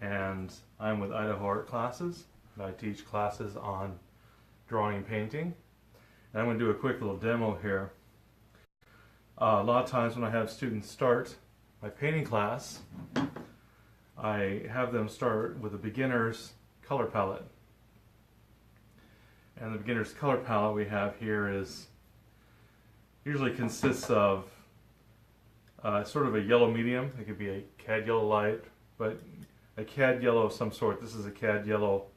and I'm with Idaho Art Classes, and I teach classes on drawing and painting. And I'm going to do a quick little demo here. A lot of times when I have students start my painting class, I have them start with a beginner's color palette. And the beginner's color palette we have here usually consists of sort of a yellow medium. It could be a cad yellow light, but a cad yellow of some sort. This is a cad yellow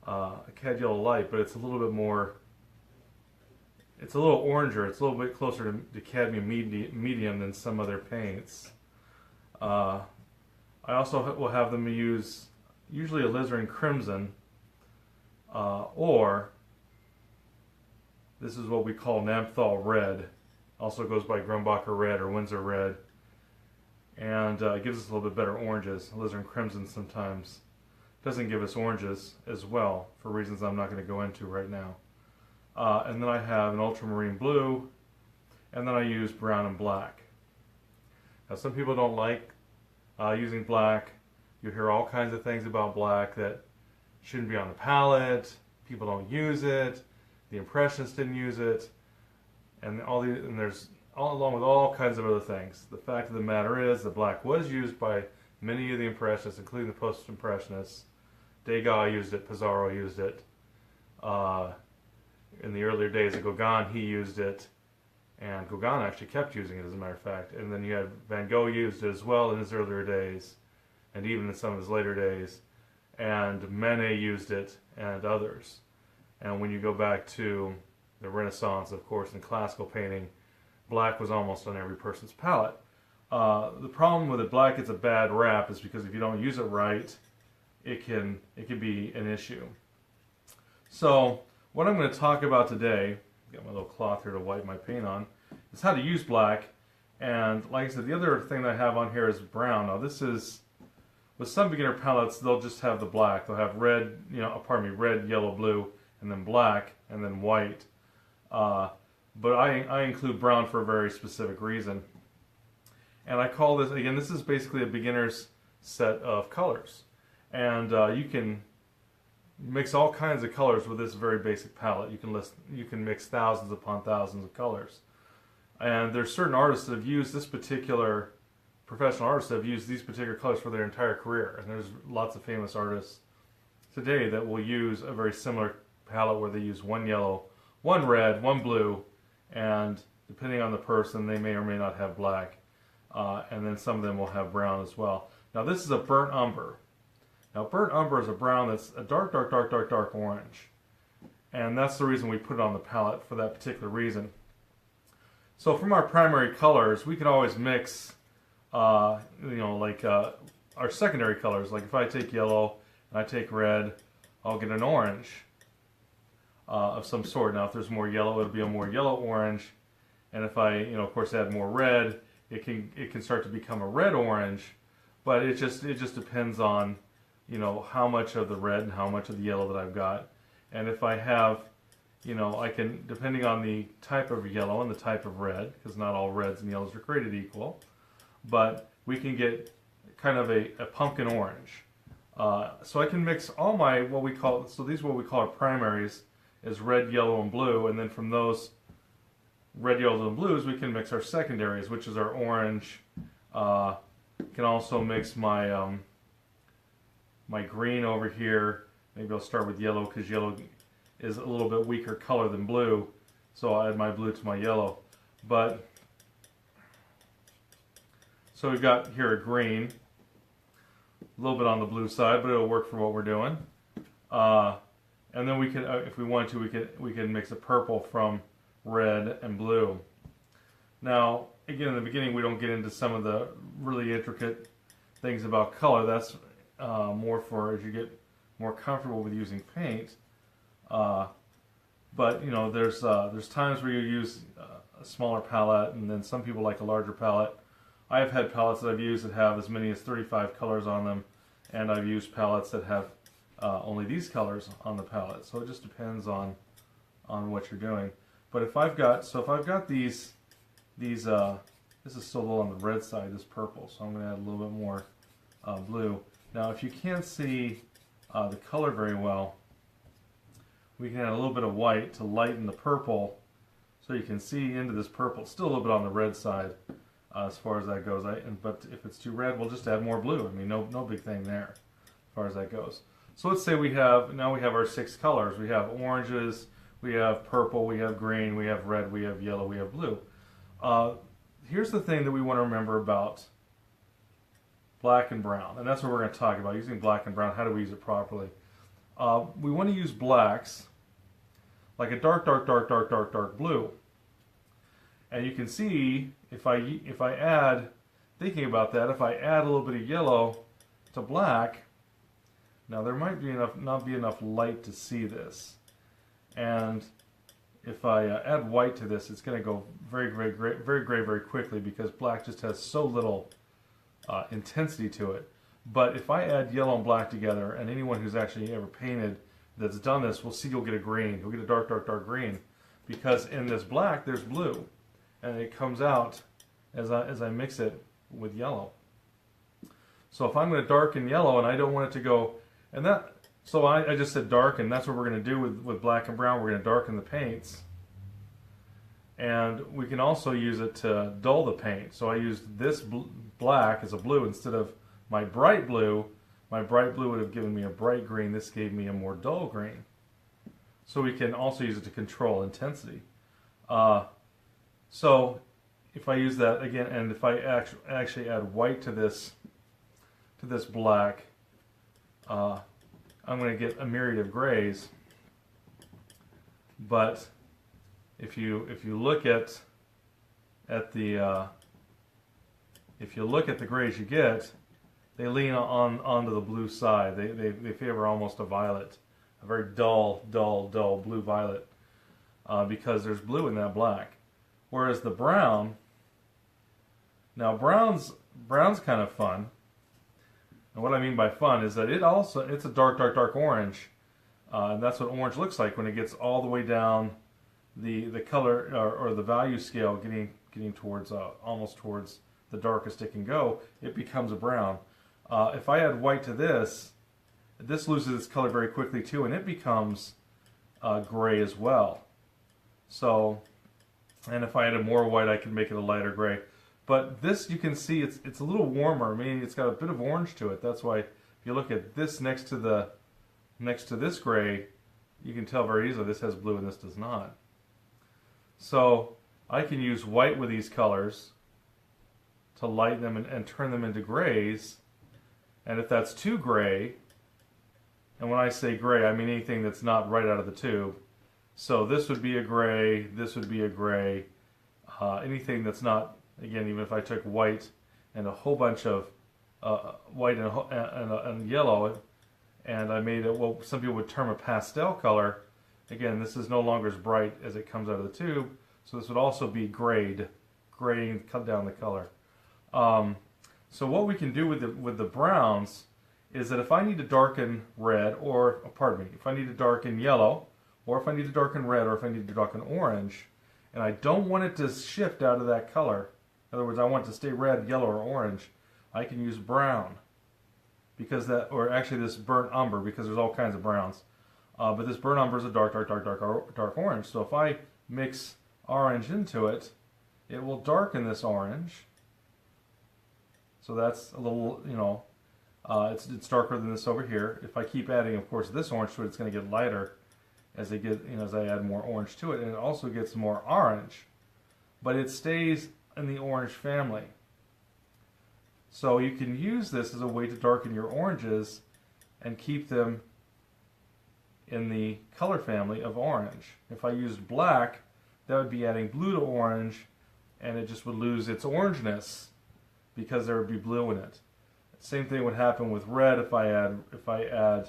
light, but it's a little bit more. It's a little oranger. It's a little bit closer to cadmium medium than some other paints. I also will have them use usually alizarin crimson, or this is what we call Namthal red. Also goes by Grumbacher red or Windsor red, and gives us a little bit better oranges. Alizarin crimson sometimes doesn't give us oranges as well for reasons I'm not going to go into right now. And then I have an ultramarine blue, and then I use brown and black. Now some people don't like using black. You hear all kinds of things about black that shouldn't be on the palette. People don't use it. The Impressionists didn't use it, and there's along with all kinds of other things. The fact of the matter is that black was used by many of the Impressionists, including the Post-Impressionists. Degas used it. Pissarro used it. In the earlier days of Gauguin, he used it, and Gauguin actually kept using it, as a matter of fact. And then you had Van Gogh used it as well in his earlier days, and even in some of his later days. And Manet used it, and others. And when you go back to the Renaissance, of course, in classical painting, black was almost on every person's palette. The problem with it, black gets a bad rap, is because if you don't use it right, it can be an issue. So what I'm going to talk about today, got my little cloth here to wipe my paint on, is how to use black. And like I said, the other thing that I have on here is brown. Now this is, with some beginner palettes, they'll just have the black. They'll have red, red, yellow, blue, and then black, and then white. But I include brown for a very specific reason. And I call this, again, this is basically a beginner's set of colors. And you can mix all kinds of colors with this very basic palette. You can mix thousands upon thousands of colors. And there's certain artists that have used this particular, professional artists that have used these particular colors for their entire career. And there's lots of famous artists today that will use a very similar palette where they use one yellow, one red, one blue, and depending on the person, they may or may not have black. And then some of them will have brown as well. Now this is a burnt umber. Now burnt umber is a brown that's a dark orange. And that's the reason we put it on the palette, for that particular reason. So from our primary colors, we can always mix, our secondary colors. Like if I take yellow and I take red, I'll get an orange of some sort. Now if there's more yellow, it'll be a more yellow-orange. And if I, of course, add more red, it can start to become a red-orange. But it just depends on how much of the red and how much of the yellow that I've got. And if I have, I can, depending on the type of yellow and the type of red, because not all reds and yellows are created equal, but we can get kind of a pumpkin orange. So I can mix all my, these are what we call our primaries, is red, yellow, and blue, and then from those red, yellow, and blues, we can mix our secondaries, which is our orange. Can also mix my my green over here. Maybe I'll start with yellow because yellow is a little bit weaker color than blue, so I'll add my blue to my yellow. But so we've got here a green, a little bit on the blue side, but it'll work for what we're doing. And then we can, if we want to, we can mix a purple from red and blue. Now, again, in the beginning, we don't get into some of the really intricate things about color. That's more for as you get more comfortable with using paint. But there's times where you use a smaller palette, and then some people like a larger palette. I have had palettes that I've used that have as many as 35 colors on them, and I've used palettes that have only these colors on the palette. So it just depends on what you're doing. But if I've got these, this is still a little on the red side, this purple, so I'm going to add a little bit more blue. Now if you can't see the color very well, we can add a little bit of white to lighten the purple so you can see into this purple. It's still a little bit on the red side as far as that goes. But if it's too red, we'll just add more blue. I mean, no big thing there as far as that goes. So let's say we have our 6 colors. We have oranges, we have purple, we have green, we have red, we have yellow, we have blue. Here's the thing that we want to remember about black and brown, and that's what we're going to talk about, using black and brown. How do we use it properly? We want to use blacks like a dark blue. And you can see if I add, thinking about that, if I add a little bit of yellow to black, now there might be not be enough light to see this. And if I add white to this, it's going to go very gray very quickly, because black just has so little intensity to it. But if I add yellow and black together, and anyone who's actually ever painted that's done this will see you'll get a green. You'll get a dark green, because in this black there's blue, and it comes out as I mix it with yellow. So if I'm going to darken yellow and I don't want it to go, so I just said darken. That's what we're going to do with black and brown. We're going to darken the paints. And we can also use it to dull the paint. So I used this black as a blue instead of my bright blue. My bright blue would have given me a bright green. This gave me a more dull green. So we can also use it to control intensity. So if I use that again, and if I actually add white to this black, I'm going to get a myriad of grays. But if you look at the grays you get, they lean onto the blue side. They favor almost a violet, a very dull blue violet, because there's blue in that black. Whereas the brown, now brown's kind of fun. And what I mean by fun is that it's a dark orange, and that's what orange looks like when it gets all the way down the color or the value scale, getting towards almost towards the darkest it can go. It becomes a brown. If I add white to this loses its color very quickly too, and it becomes gray as well. So, and if I added more white, I could make it a lighter gray. But this, you can see it's a little warmer. I mean, it's got a bit of orange to it. That's why if you look at this next to this gray, you can tell very easily this has blue and this does not. So I can use white with these colors to lighten them and turn them into grays. And if that's too gray, and when I say gray, I mean anything that's not right out of the tube. So this would be a gray, this would be a gray, anything that's not, again, even if I took white and a whole bunch of white and yellow, and I made it what some people would term a pastel color, again, this is no longer as bright as it comes out of the tube, so this would also be graying, cut down the color. So what we can do with the browns is that if I need to darken red, or pardon me, if I need to darken yellow, or if I need to darken red, or if I need to darken orange, and I don't want it to shift out of that color, in other words, I want it to stay red, yellow, or orange, I can use brown, because or actually this burnt umber, because there's all kinds of browns. But this burnt umber is a dark orange. So if I mix orange into it, it will darken this orange. So that's a little, it's darker than this over here. If I keep adding, of course, this orange to it, it's going to get lighter as I add more orange to it, and it also gets more orange, but it stays in the orange family. So you can use this as a way to darken your oranges and keep them in the color family of orange. If I used black, that would be adding blue to orange, and it just would lose its orangeness because there would be blue in it. Same thing would happen with red. If I add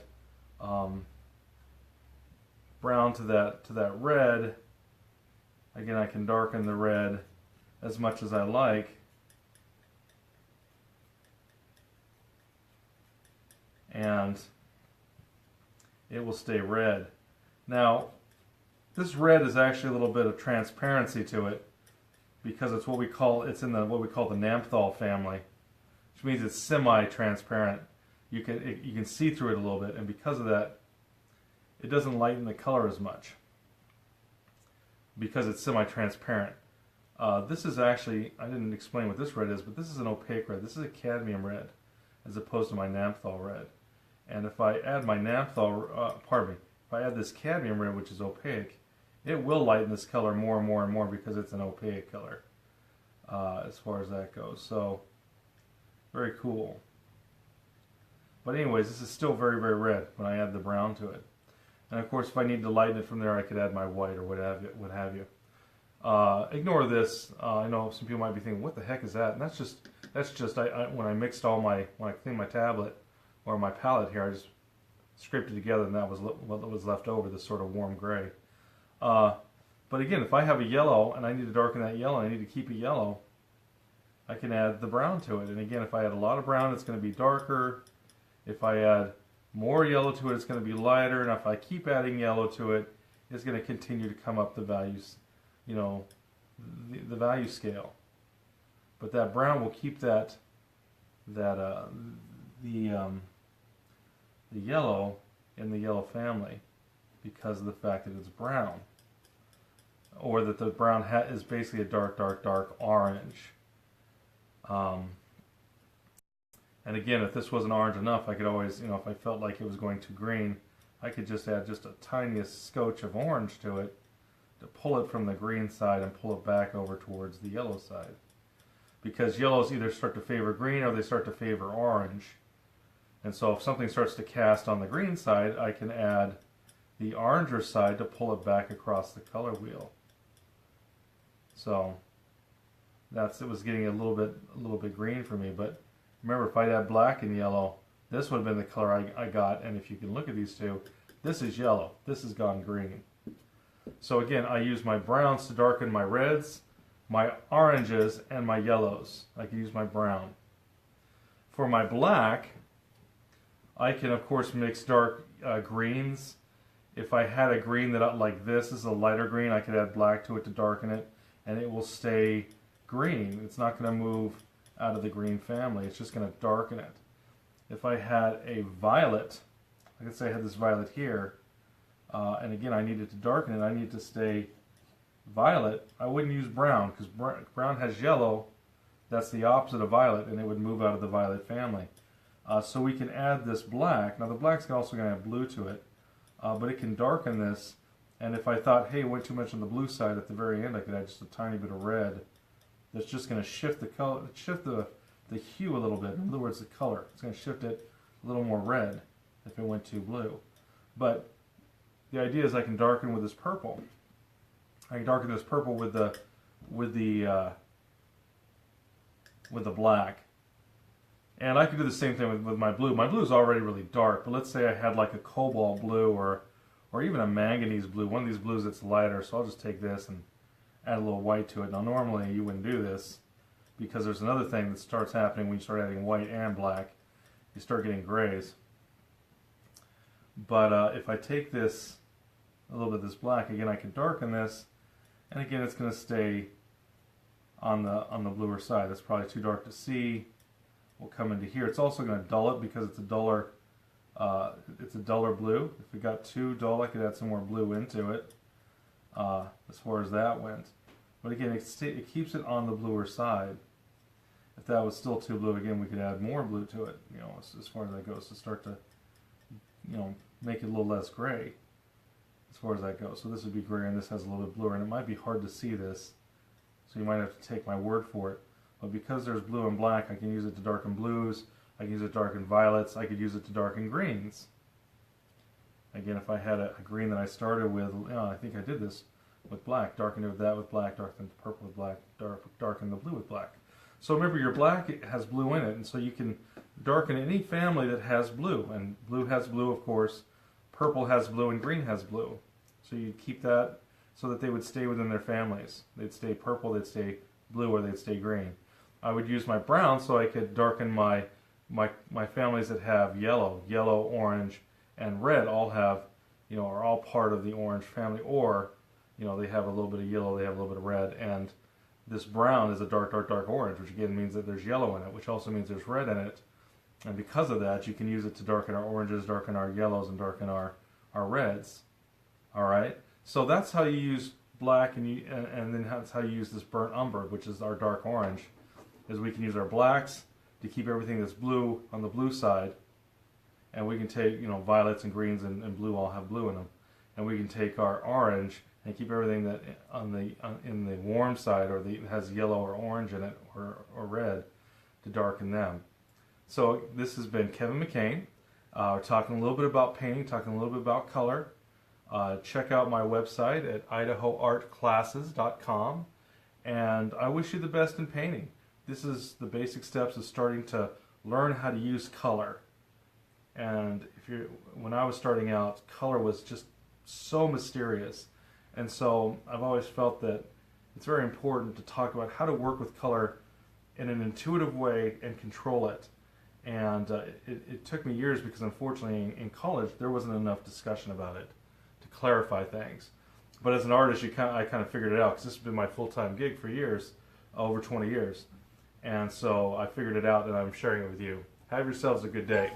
brown to that red, again, I can darken the red as much as I like, and it will stay red. Now, this red is actually a little bit of transparency to it, because it's in what we call the Namphthol family, which means it's semi-transparent. you can see through it a little bit, and because of that, it doesn't lighten the color as much because it's semi-transparent. This is actually, I didn't explain what this red is, but this is an opaque red. This is a cadmium red as opposed to my naphthol red. And if I add my naphthol, if I add this cadmium red, which is opaque, it will lighten this color more and more and more because it's an opaque color as far as that goes. So, very cool. But anyways, this is still very, very red when I add the brown to it. And of course, if I need to lighten it from there, I could add my white or what have you. Ignore this. I know some people might be thinking, "What the heck is that?" And that's just when I mixed when I cleaned my tablet or my palette here, I just scraped it together, and that was what was left over, this sort of warm gray. But again, if I have a yellow and I need to darken that yellow, and I need to keep it yellow, I can add the brown to it. And again, if I add a lot of brown, it's going to be darker. If I add more yellow to it, it's going to be lighter. And if I keep adding yellow to it, it's going to continue to come up the values, the value scale. But that brown will keep the yellow in the yellow family because of the fact that it's brown, or that the brown is basically a dark, dark, dark orange. And again, if this wasn't orange enough, I could always, if I felt like it was going too green, I could just add just a tiniest scotch of orange to it to pull it from the green side and pull it back over towards the yellow side. Because yellows either start to favor green or they start to favor orange. And so if something starts to cast on the green side, I can add the oranger side to pull it back across the color wheel. So it was getting a little bit green for me. But remember, if I had black and yellow, this would have been the color I got. And if you can look at these two, this is yellow. This has gone green. So again, I use my browns to darken my reds, my oranges, and my yellows. I can use my brown. For my black, I can of course mix dark greens. If I had a green like this is a lighter green, I could add black to it to darken it, and it will stay green. It's not going to move out of the green family. It's just going to darken it. If I had a violet, like I say I had this violet here, and again I needed to darken it, I need to stay violet, I wouldn't use brown because brown has yellow. That's the opposite of violet, and it would move out of the violet family. So we can add this black. Now the black's also going to have blue to it, but it can darken this. And if I thought, hey, went too much on the blue side, at the very end I could add just a tiny bit of red. That's just going to shift the color, shift the hue a little bit. In other words, the color. It's going to shift it a little more red if it went too blue. But the idea is I can darken with this purple. I can darken this purple with the black. And I could do the same thing with my blue. My blue is already really dark, but let's say I had like a cobalt blue or even a manganese blue, one of these blues that's lighter. So I'll just take this and add a little white to it. Now normally you wouldn't do this because there's another thing that starts happening when you start adding white and black. You start getting grays. But if I take this, a little bit of this black, again I can darken this, and again it's going to stay on the bluer side. That's probably too dark to see. We'll come into here. It's also going to dull it because it's a duller blue. If it got too dull, I could add some more blue into it as far as that went. But again, it keeps it on the bluer side. If that was still too blue, again, we could add more blue to it, as far as that goes, to start to, make it a little less gray as far as that goes. So this would be gray, and this has a little bit bluer, and it might be hard to see this, so you might have to take my word for it. But because there's blue and black, I can use it to darken blues, I can use it to darken violets, I could use it to darken greens. Again, if I had a green that I started with, I think I did this with black, darken it with that with black, darken the purple with black, darken the blue with black. So remember, your black has blue in it, and so you can darken any family that has blue. And blue has blue, of course, purple has blue, and green has blue. So you keep that so that they would stay within their families. They'd stay purple, they'd stay blue, or they'd stay green. I would use my brown so I could darken my families that have yellow, orange, and red all have, are all part of the orange family, or, they have a little bit of yellow, they have a little bit of red, and this brown is a dark, dark, dark orange, which again means that there's yellow in it, which also means there's red in it. And because of that, you can use it to darken our oranges, darken our yellows, and darken our reds. All right. So that's how you use black, and then that's how you use this burnt umber, which is our dark orange. Is we can use our blacks to keep everything that's blue on the blue side, and we can take, violets and greens and blue all have blue in them, and we can take our orange and keep everything that in the warm side, or has yellow or orange in it, or red, to darken them. So this has been Kevin McCain. We're talking a little bit about painting, talking a little bit about color. Check out my website at idahoartclasses.com, and I wish you the best in painting. This is the basic steps of starting to learn how to use color. And when I was starting out, color was just so mysterious, and so I've always felt that it's very important to talk about how to work with color in an intuitive way and control it. And it took me years, because unfortunately in college there wasn't enough discussion about it to clarify things. But as an artist, I kind of figured it out, because this has been my full-time gig for years, over 20 years. And so I figured it out, and I'm sharing it with you. Have yourselves a good day.